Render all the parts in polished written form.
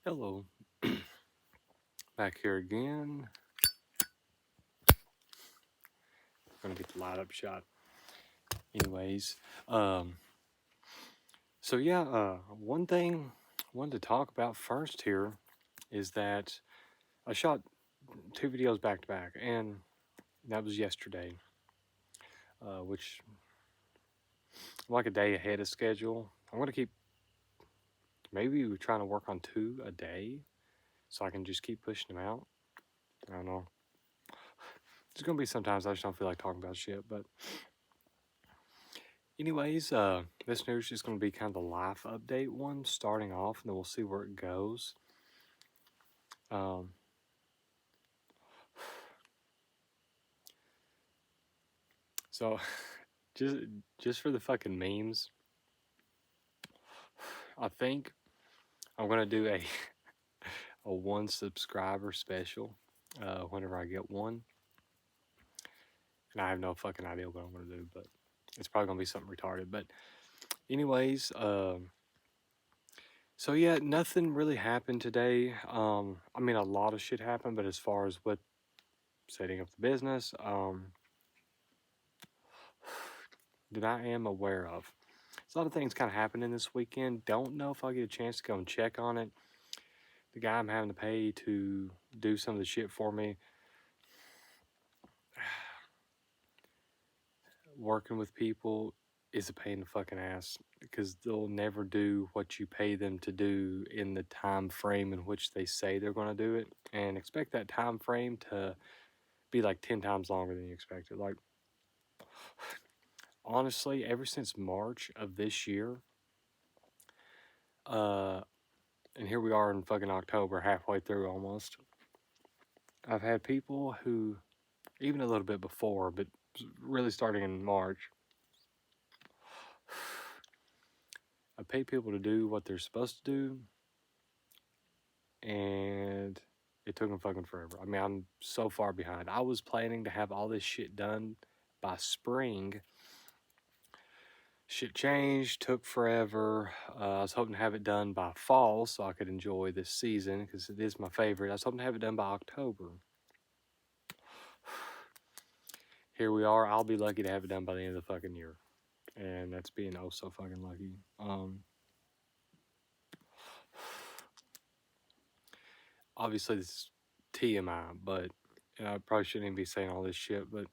Hello, back here again. Gonna get the light up shot. Anyways, um, so yeah, one thing I wanted to talk about first here is that I shot two videos back to back, and that was yesterday, which I'm like a day ahead of schedule. I'm gonna keep maybe we're trying to work on two a day, so I can just keep pushing them out. I don't know. There's gonna be sometimes I just don't feel like talking about shit, but anyways, this news is going to be kind of the life update one, starting off, and then we'll see where it goes. Um, so, just just for the fucking memes, I think I'm gonna do a a one subscriber special whenever I get one, and I have no fucking idea what I'm gonna do, but it's probably gonna be something retarded. But anyways, so yeah, nothing really happened today. I mean, a lot of shit happened, but as far as what setting up the business, that I am aware of. So a lot of things kind of happening this weekend. Don't know if I'll get a chance to go and check on it. The guy I'm having to pay to do some of the shit for me, working with people is a pain in the fucking ass because they'll never do what you pay them to do in the time frame in which they say they're going to do it, and expect that time frame to be like 10 times longer than you expected. Like, honestly, ever since March of this year, uh, and here we are in fucking October, halfway through almost. I've had people who, even a little bit before, but really starting in March, I pay people to do what they're supposed to do, and it took them fucking forever. I mean, I'm so far behind. I was planning to have all this shit done by spring. Shit changed, took forever. I was hoping to have it done by fall so I could enjoy this season because it is my favorite. I was hoping to have it done by October. Here we are. I'll be lucky to have it done by the end of the fucking year. And that's being oh so fucking lucky. Obviously, this is TMI, but I probably shouldn't even be saying all this shit. But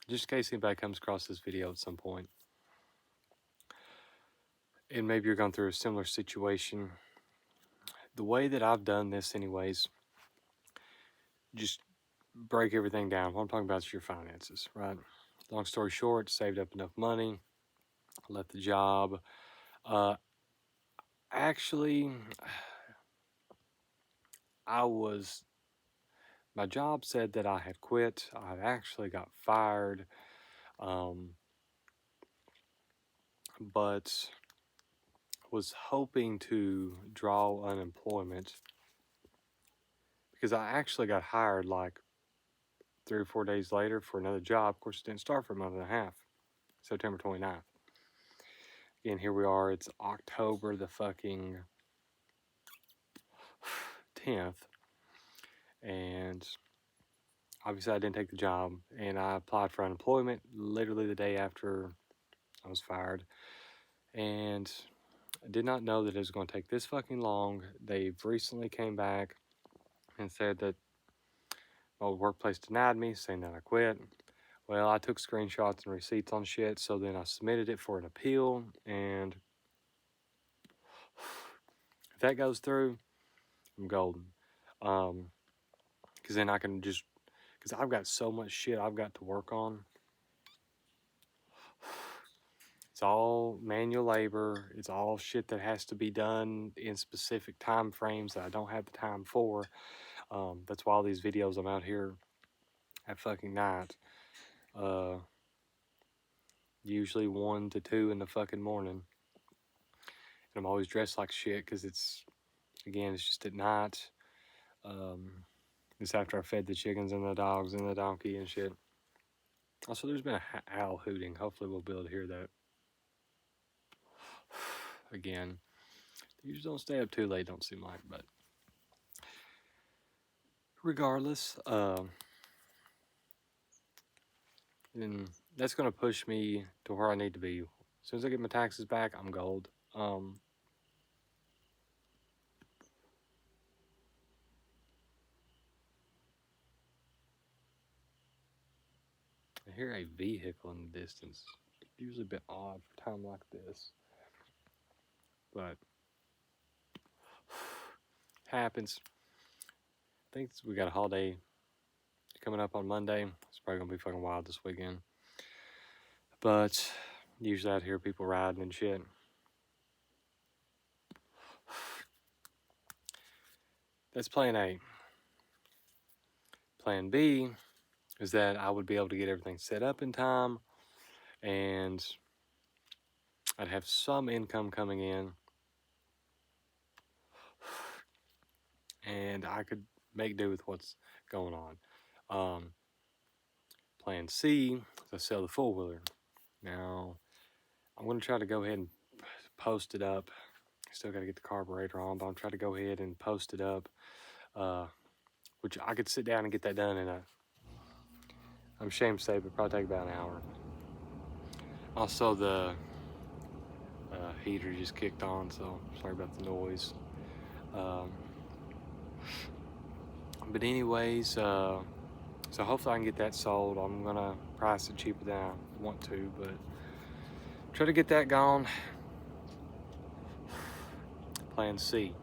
just in case anybody comes across this video at some point, and maybe you're going through a similar situation, the way that I've done this, anyways, just break everything down. What I'm talking about is your finances, right? Long story short, saved up enough money, left the job. Uh, actually, I was my job said that I had quit. I had actually got fired, um, but was hoping to draw unemployment because I actually got hired like 3 or 4 days later for another job. Of course, it didn't start for a month and a half, September 29th. Again, here we are. It's October the fucking 10th, and obviously I didn't take the job, and I applied for unemployment literally the day after I was fired, and I did not know that it was going to take this fucking long. They've recently came back and said that my old workplace denied me, saying that I quit. Well, I took screenshots and receipts on shit, so then I submitted it for an appeal, and if that goes through, I'm golden. Because then I can just, because I've got so much shit I've got to work on. It's all manual labor. It's all shit that has to be done in specific time frames that I don't have the time for. That's why all these videos I'm out here at fucking night. Uh, Usually 1 to 2 in the fucking morning. And I'm always dressed like shit because it's just at night. Um, it's after I fed the chickens and the dogs and the donkey and shit. Also, there's been a owl hooting. Hopefully, we'll be able to hear that again. They usually don't stay up too late, don't seem like, but regardless, and that's gonna push me to where I need to be. As soon as I get my taxes back, I'm gold. I hear a vehicle in the distance. Usually a bit odd for a time like this, but happens. I think we got a holiday coming up on Monday. It's probably gonna be fucking wild this weekend. But usually out here, people riding and shit. That's plan A. Plan B is that I would be able to get everything set up in time and I'd have some income coming in and I could make do with what's going on. Plan C is I sell the four-wheeler. Now, I'm going to try to go ahead and post it up. Still got to get the carburetor on, but I'm trying to go ahead and post it up, which I could sit down and get that done in I'm ashamed to say, but probably take about an hour. Also, the heater just kicked on, so sorry about the noise. But anyways, so hopefully I can get that sold. I'm gonna price it cheaper than I want to, but try to get that gone. Plan C.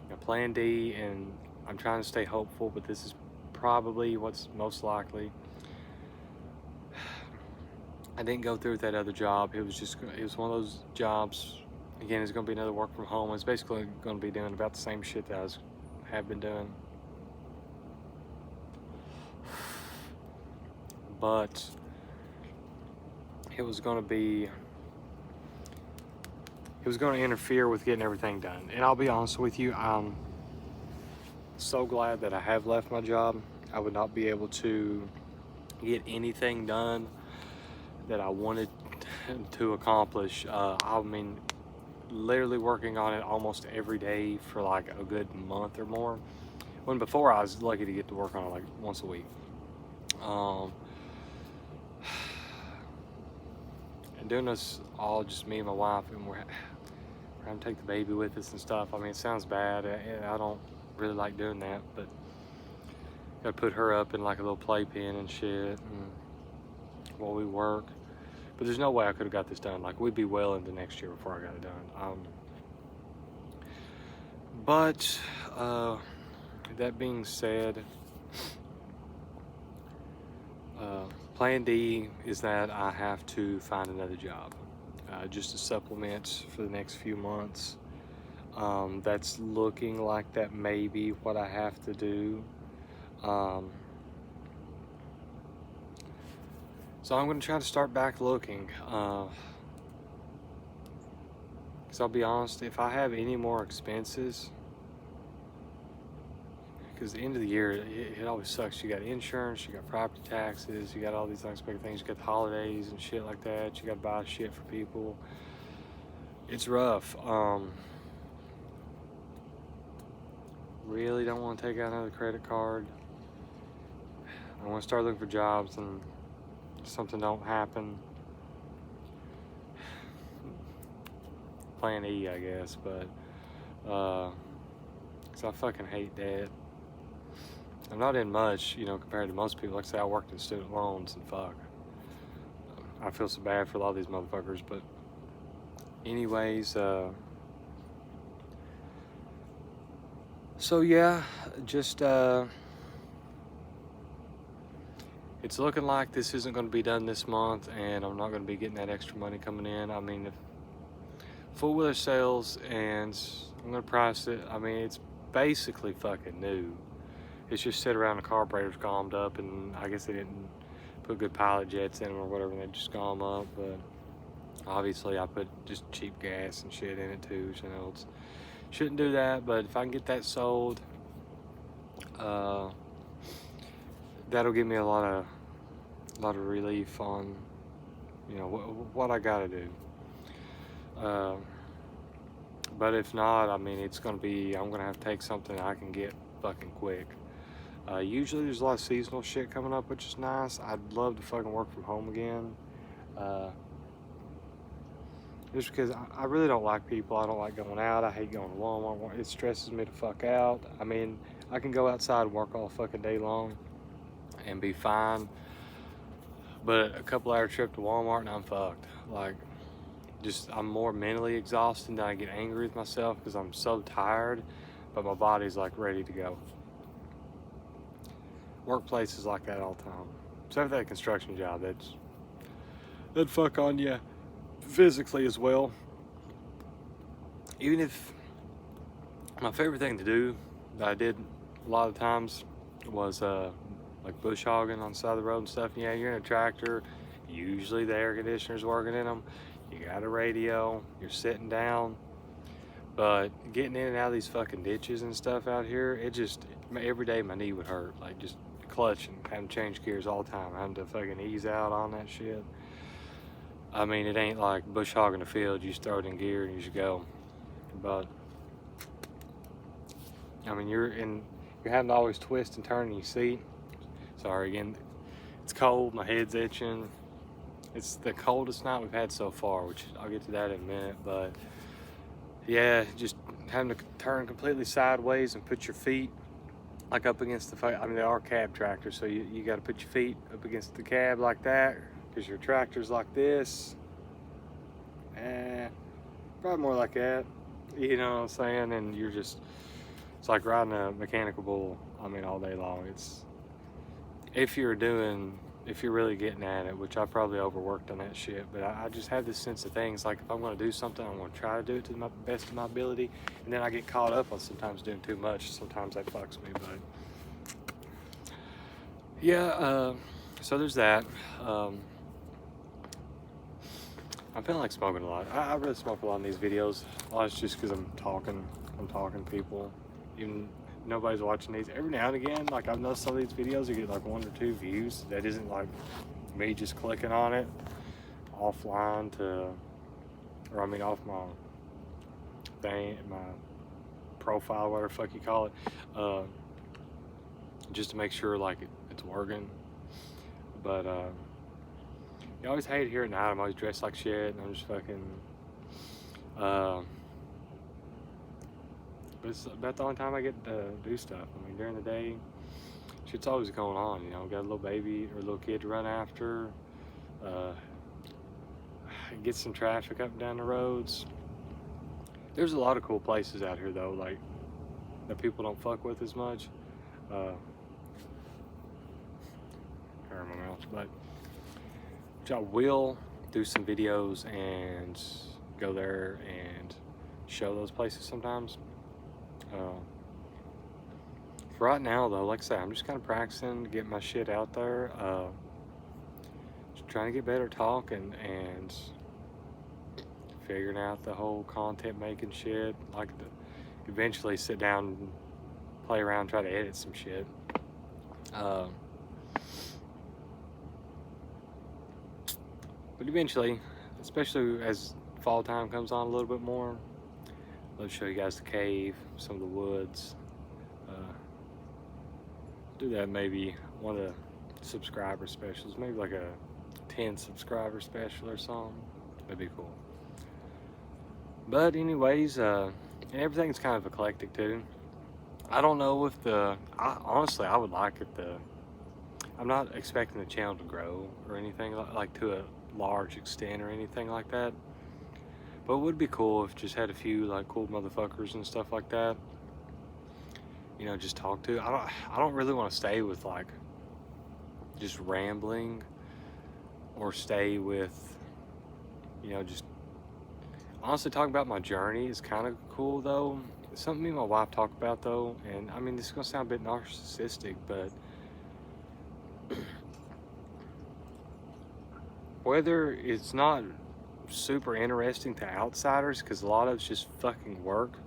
Now, plan D, and I'm trying to stay hopeful, but this is probably what's most likely. I didn't go through with that other job. It was one of those jobs. Again, it's gonna be another work from home. It's basically gonna be doing about the same shit that I have been doing. But it was going to interfere with getting everything done. And I'll be honest with you, I'm so glad that I have left my job. I would not be able to get anything done that I wanted to accomplish. I mean, literally working on it almost every day for like a good month or more. When before I was lucky to get to work on it like once a week. And doing this all just me and my wife, and we're trying to take the baby with us and stuff. I mean, it sounds bad. I don't really like doing that, but gotta put her up in like a little playpen and shit and while we work. But there's no way I could have got this done. Like, we'd be well into next year before I got it done. But that being said, plan D is that I have to find another job just to supplement for the next few months. That's looking like that may be what I have to do. So I'm going to try to start back looking. Because I'll be honest, if I have any more expenses, because the end of the year, it always sucks. You got insurance, you got property taxes, you got all these unexpected things, you got the holidays and shit like that, you got to buy shit for people. It's rough. Really don't want to take out another credit card. I want to start looking for jobs and something don't happen. Plan E, I guess, but because I fucking hate debt. I'm not in much, compared to most people. Like I say, I worked in student loans and fuck. I feel so bad for a lot of these motherfuckers, but anyways, so yeah, just it's looking like this isn't going to be done this month, and I'm not going to be getting that extra money coming in. I mean, if four-wheeler sales, and I'm going to price it, I mean, it's basically fucking new. It's just sit around, the carburetor's gommed up, and I guess they didn't put good pilot jets in them or whatever, and they just gom up. But obviously I put just cheap gas and shit in it too, so shouldn't do that. But if I can get that sold, that'll give me a lot of relief on what I gotta do. But if not, I mean, it's gonna be, I'm gonna have to take something I can get fucking quick. Usually there's a lot of seasonal shit coming up, which is nice. I'd love to fucking work from home again. Just because I really don't like people. I don't like going out. I hate going to Walmart. It stresses me the fuck out. I mean, I can go outside and work all fucking day long and be fine. But a couple hour trip to Walmart and I'm fucked. Like, just, I'm more mentally exhausted than I get angry with myself because I'm so tired, but my body's like ready to go. Workplaces like that all the time. Except for that construction job, that'd fuck on you physically as well. Even if my favorite thing to do that I did a lot of times was like bush hogging on the side of the road and stuff. Yeah, you're in a tractor, usually the air conditioner's working in them, you got a radio, you're sitting down. But getting in and out of these fucking ditches and stuff out here, it just, every day my knee would hurt. Like, just clutching, having to change gears all the time, having to fucking ease out on that shit. I mean, it ain't like bush hogging the field. You start in gear and you just go. But I mean, you're having to always twist and turn in your seat. Sorry again. It's cold. My head's itching. It's the coldest night we've had so far, which I'll get to that in a minute. But yeah, just having to turn completely sideways and put your feet like up against the, I mean, they are cab tractors, so you got to put your feet up against the cab like that, because your tractor's like this. Probably more like that, you know what I'm saying? And you're just, it's like riding a mechanical bull, I mean, all day long. It's, if you're really getting at it, which I probably overworked on that shit, but I just have this sense of things, like if I'm going to do something, I'm going to try to do it to the best of my ability, and then I get caught up on sometimes doing too much. Sometimes that fucks me, but yeah, so there's that. I'm feeling like smoking a lot. I really smoke a lot in these videos. A lot is just because I'm talking to people. Even nobody's watching these. Every now and again, like I've noticed some of these videos, you get like 1 or 2 views. That isn't like me just clicking on it offline or I mean off my thing, my profile, whatever the fuck you call it, just to make sure like it's working. But you always hate it here at night. I'm always dressed like shit, and I'm just fucking. But it's about the only time I get to do stuff. I mean, during the day, shit's always going on. You know, got a little baby or a little kid to run after. Get some traffic up and down the roads. There's a lot of cool places out here though, like that people don't fuck with as much. Hair in my mouth, but. I will do some videos and go there and show those places sometimes. For right now though, like I said, I'm just kind of practicing to get my shit out there. Just trying to get better at talking and figuring out the whole content making shit. Like to eventually sit down and play around, try to edit some shit. But eventually, especially as fall time comes on a little bit more, I'll show you guys the cave, some of the woods. Do that maybe one of the subscriber specials, maybe like a 10 subscriber special or something. That'd be cool. But anyways, and everything's kind of eclectic too. I don't know if honestly, I would like it I'm not expecting the channel to grow or anything like to a large extent or anything like that, but it would be cool if just had a few like cool motherfuckers and stuff like that, you know, just talk to. I don't really want to stay with like just rambling, or stay with, you know, just honestly talking about my journey is kind of cool though. It's something me and my wife talk about though, and I mean this is gonna sound a bit narcissistic, but whether it's not super interesting to outsiders, because a lot of it's just fucking work,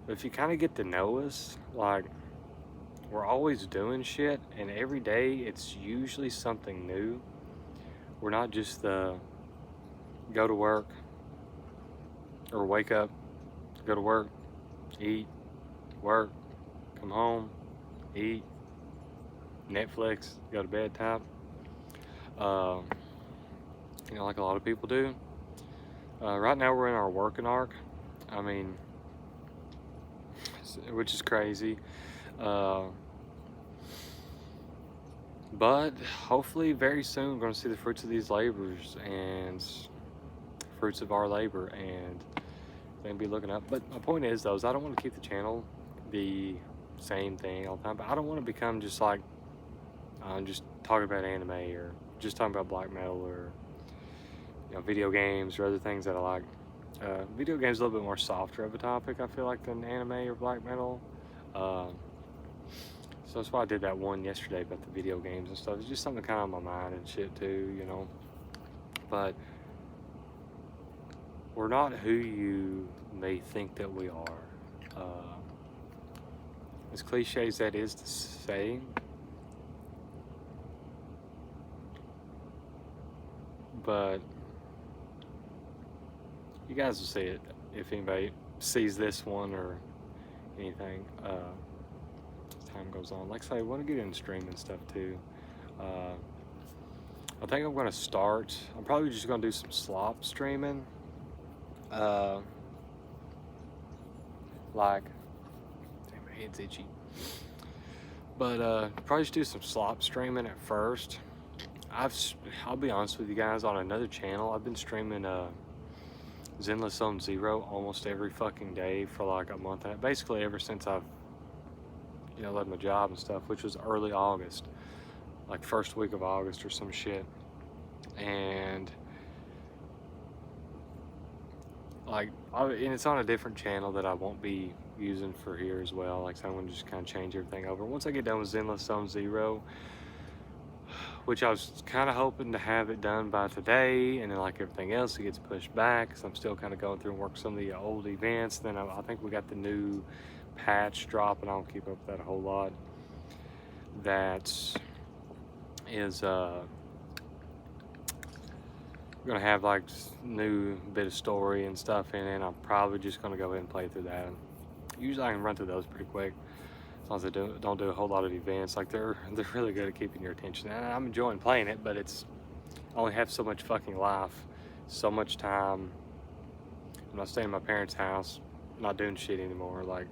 but if you kind of get to know us, like we're always doing shit, and every day it's usually something new. We're not just go to work, or wake up, go to work, eat, work, come home, eat, Netflix, go to bed type. You know, like a lot of people do. Right now we're in our working arc. I mean, which is crazy. But hopefully very soon we're going to see the fruits of these labors and fruits of our labor, and then be looking up. But my point is, though, is I don't want to keep the channel the same thing all the time, but I don't want to become just like just talking about anime or just talking about black metal or, you know, video games or other things that I like. Video games is a little bit more softer of a topic, I feel like, than anime or black metal. So that's why I did that one yesterday about the video games and stuff. It's just something kind of on my mind and shit too, you know. But we're not who you may think that we are. As cliche as that is to say, but you guys will see it if anybody sees this one or anything. As time goes on, like I say, I want to get into streaming stuff too. I think I'm going to start. I'm probably just going to do some slop streaming. Like, damn, my head's itchy. But probably just do some slop streaming at first. I'll be honest with you guys, on another channel, I've been streaming Zenless Zone Zero almost every fucking day for like a month. Basically ever since I've, you know, left my job and stuff, which was early August, like first week of August or some shit. And like, and it's on a different channel that I won't be using for here as well. Like, so I'm gonna just kind of change everything over. Once I get done with Zenless Zone Zero, which I was kind of hoping to have it done by today, and then like everything else, it gets pushed back because I'm still kind of going through and work some of the old events. Then I think we got the new patch drop, and I don't keep up with that a whole lot. That is gonna have like new bit of story and stuff in it, and I'm probably just gonna go ahead and play through that. Usually I can run through those pretty quick, as long as I don't do a whole lot of events. Like, they're really good at keeping your attention, and I'm enjoying playing it, but it's, I only have so much fucking life, so much time. I'm not staying in my parents' house, not doing shit anymore, like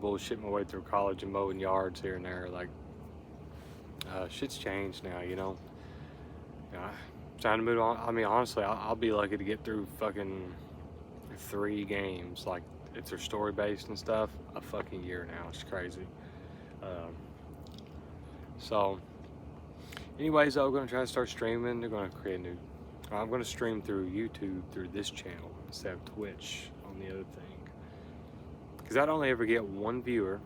bullshit my way through college and mowing yards here and there. Like, shit's changed now, you know. Trying to move on. I mean, honestly, I'll be lucky to get through fucking 3 games, like if they're story based and stuff, a fucking year now. It's crazy. So anyways, I'm gonna try to start streaming. They're gonna create a new, I'm gonna stream through YouTube through this channel instead of Twitch on the other thing, because I'd only ever get 1 viewer,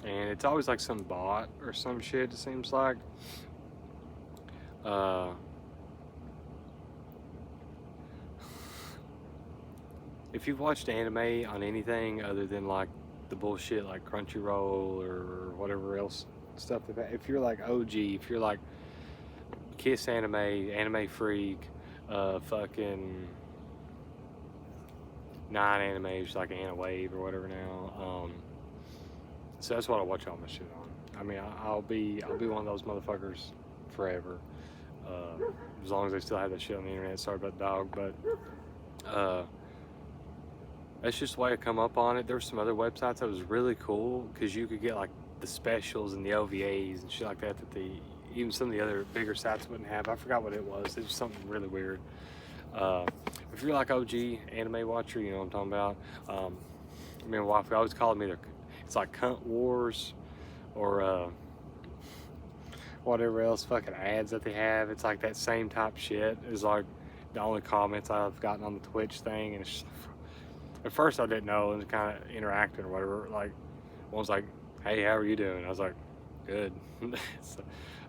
and it's always like some bot or some shit, it seems like. If you've watched anime on anything other than like the bullshit like Crunchyroll or whatever else stuff, if you're like OG, if you're like Kiss Anime, Anime Freak, fucking 9 animes like Anna Wave or whatever now, so that's what I watch all my shit on. I mean, I'll be one of those motherfuckers forever, as long as they still have that shit on the internet. Sorry about the dog, but that's just the way I come up on it. There were some other websites that was really cool, because you could get like the specials and the OVAs and shit like that even some of the other bigger sites wouldn't have. I forgot what it was. It was something really weird. If you're like OG anime watcher, you know what I'm talking about. I mean, my wife always called me it's like Cunt Wars or whatever else fucking ads that they have. It's like that same type shit is like the only comments I've gotten on the Twitch thing, and it's just, at first I didn't know, and kind of interacting or whatever. Like, one's like, "Hey, how are you doing?" I was like, "Good." So,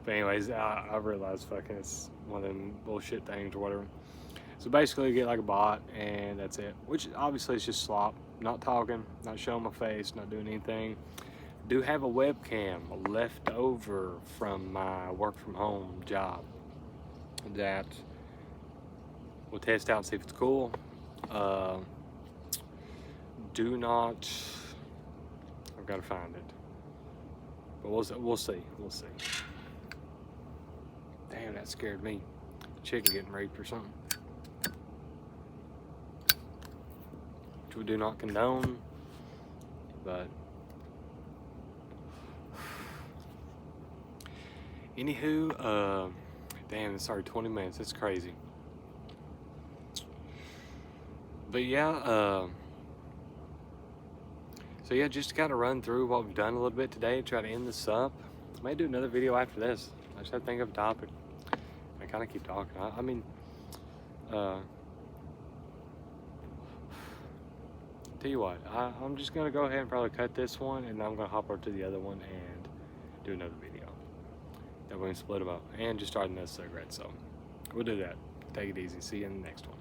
but anyways, I realized fucking it's one of them bullshit things or whatever. So basically, you get like a bot, and that's it. Which obviously is just slop. Not talking, not showing my face, not doing anything. Do have a webcam left over from my work from home job that we'll test out and see if it's cool. Do not. I've got to find it. But we'll see. We'll see. Damn, that scared me. Chicken getting raped or something. Which we do not condone. But anywho, damn, it's already 20 minutes. It's crazy. But yeah, so yeah, just to kind of run through what we've done a little bit today, try to end this up. I may do another video after this. I just have to think of a topic. I kind of keep talking. I mean, tell you what, I'm just gonna go ahead and probably cut this one, and I'm gonna hop over to the other one and do another video. That way we can split them up and just start another cigarette. So we'll do that. Take it easy. See you in the next one.